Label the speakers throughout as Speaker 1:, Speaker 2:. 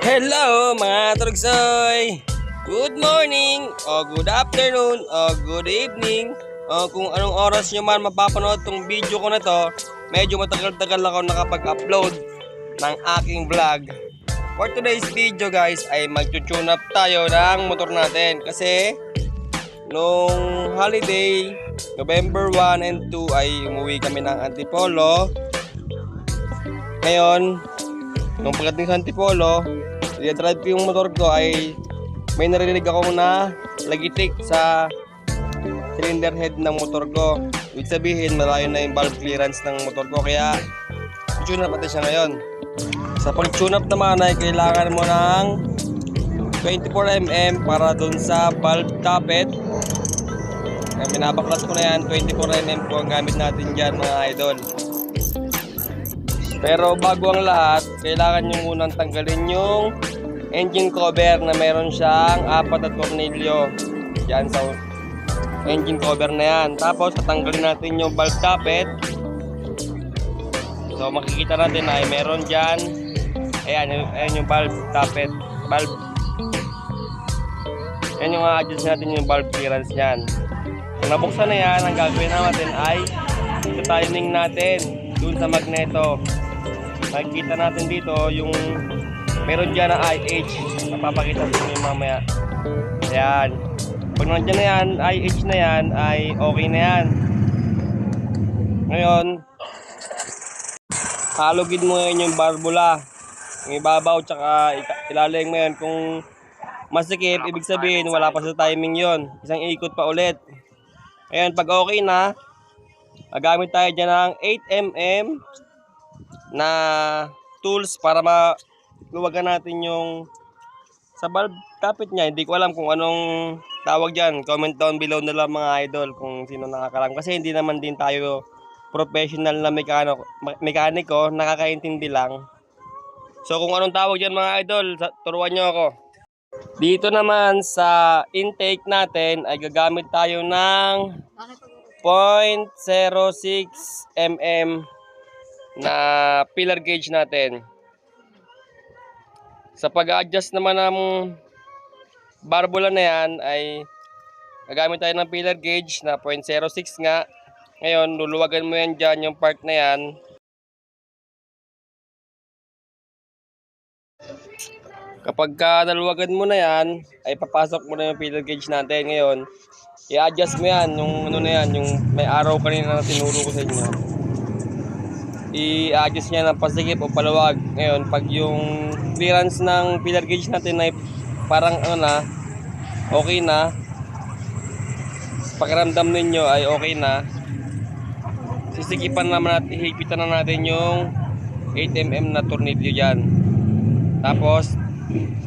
Speaker 1: Hello mga Trugsoy! Good morning, o good afternoon, o good evening, o kung anong oras nyo man mapapanood tong video ko na to. Medyo matagal-tagal ako nakapag-upload ng aking vlog. For today's video guys ay mag-tune up tayo ng motor natin. Kasi nung holiday, November 1 and 2 ay umuwi kami ng Antipolo. Ngayon, nung pagdating sa Antipolo, i-drive ko yung motor ko ay may narinig ako na lagitik sa cylinder head ng motor ko. Ibig sabihin malayo na yung valve clearance ng motor ko, kaya tune up natin siya ngayon. Sa pag tune up naman ay kailangan mo ng 24mm para dun sa valve tappet. Binabaklas ko na yan, 24mm po ang gamit natin dyan mga idol. Pero bago ang lahat, kailangan nyo munang tanggalin yung engine cover na meron siyang 4 na tornilyo dyan sa engine cover na yan. Tapos tatanggalin natin yung valve tappet. So makikita natin ay meron dyan, ayan yung valve tappet, valve. Yan yung adjust natin yung valve clearance nyan. Kung nabuksan na yan, ang gagawin natin ay ito-timing natin dun sa magneto. Makikita natin dito yung meron dyan na IH. Mapapakita sa inyo mamaya. Ayan. Pag nandiyan na yan, IH na yan, ay okay na yan. Ngayon, halugin mo ngayon yung barbula. Yung ibabaw tsaka ilalim mo yan. Kung masikip, ibig sabihin wala pa sa timing yon. Isang ikot pa ulit. Ayan, pag okay na, gagamit tayo dyan ng 8mm na tools para maluwagan natin yung sa valve tappet niya. Hindi ko alam kung anong tawag dyan. Comment down below na lang mga idol kung sino nakakalam. Kasi hindi naman din tayo professional na mekaniko, nakakaintindi lang. So kung anong tawag dyan mga idol, turuan nyo ako. Dito naman sa intake natin ay gagamit tayo ng 0.06mm na pillar gauge natin. Sa pag-adjust naman ng barbula na yan ay gagamit tayo ng pillar gauge na 0.06 nga. Ngayon, luluwagan mo yan dyan, yung part na yan. Kapag naluwagan mo na yan, ay papasok mo na yung pillar gauge natin. Ngayon, i-adjust mo yan, yung ano na yan, yung may araw kanina na tinuro ko sa inyo. I-adjust niya ng pasikip o paluwag. Ngayon, pag yung clearance ng pillar gauge natin ay parang ano na, okay na, pakiramdam ninyo ay okay na, sisikipan naman natin, hihipitan na natin yung 8mm na tornilyo dyan. Tapos,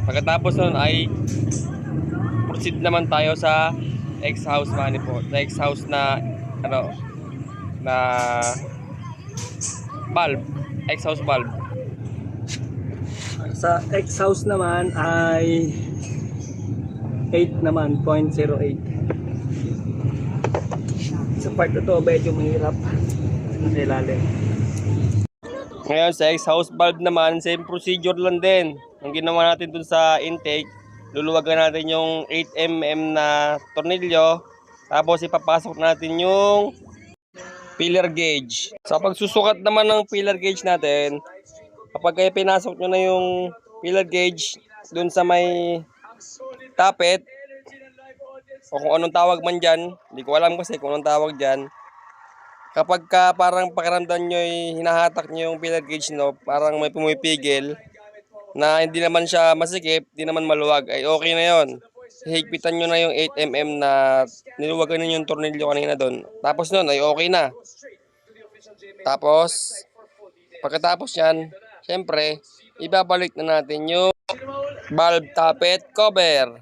Speaker 1: pagkatapos nun ay proceed naman tayo sa exhaust manifold, sa exhaust na ano, na valve, exhaust valve.
Speaker 2: Sa exhaust naman ay 8 naman, 0.08. Sa part na to, medyo mahirap. Sa ilalim.
Speaker 1: Ngayon sa exhaust valve naman, same procedure lang din. Ang ginawa natin dun sa intake, luluwagan natin yung 8mm na tornilyo. Tapos ipapasok natin yung pillar gauge. Sa pagsusukat naman ng pillar gauge natin, kapag kayo pinasok nyo na yung pillar gauge dun sa may tappet, o kung anong tawag man dyan, hindi ko alam kasi kung anong tawag dyan. Kapag parang pakiramdam nyo hinahatak nyo yung pillar gauge nyo, parang may pumipigil na hindi naman siya masikip, hindi naman maluwag, ay okay na yon. Higpitan nyo na yung 8mm na niluwagan nyo yung tornilyo kanina doon. Tapos nun ay okay na. Tapos, pagkatapos yan, syempre, ibabalik na natin yung valve tappet cover.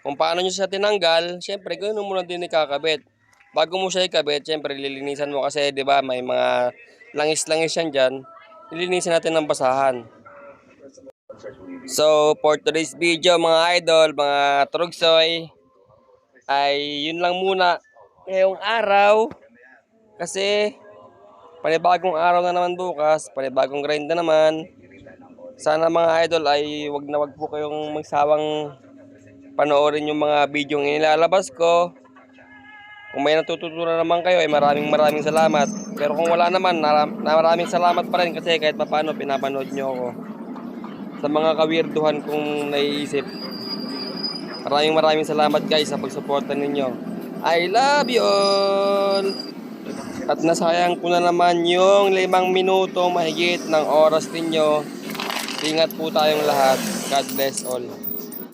Speaker 1: Kung paano nyo siya tinanggal, syempre, ganoon mo na din ikakabit. Bago mo siya ikabit, syempre, lilinisan mo kasi, di ba, may mga langis-langis yan dyan. Lilinisan natin ng basahan. So, for today's video, mga idol, mga Trugsoy, ay yun lang muna ngayong araw. Kasi, panibagong araw na naman bukas, panibagong grind na naman. Sana mga idol ay wag po kayong magsawang panoorin yung mga video ng inilalabas ko. Kung may natututunan naman kayo ay maraming salamat. Pero kung wala naman, maraming salamat pa rin kasi kahit paano pinapanood nyo ako. Sa mga kawirduhan kong naiisip. Maraming salamat guys sa pagsuporta ninyo. I love you all! At nasayang ko na naman yung 5 minuto mahigit ng oras ninyo. Ingat po tayong lahat. God bless all.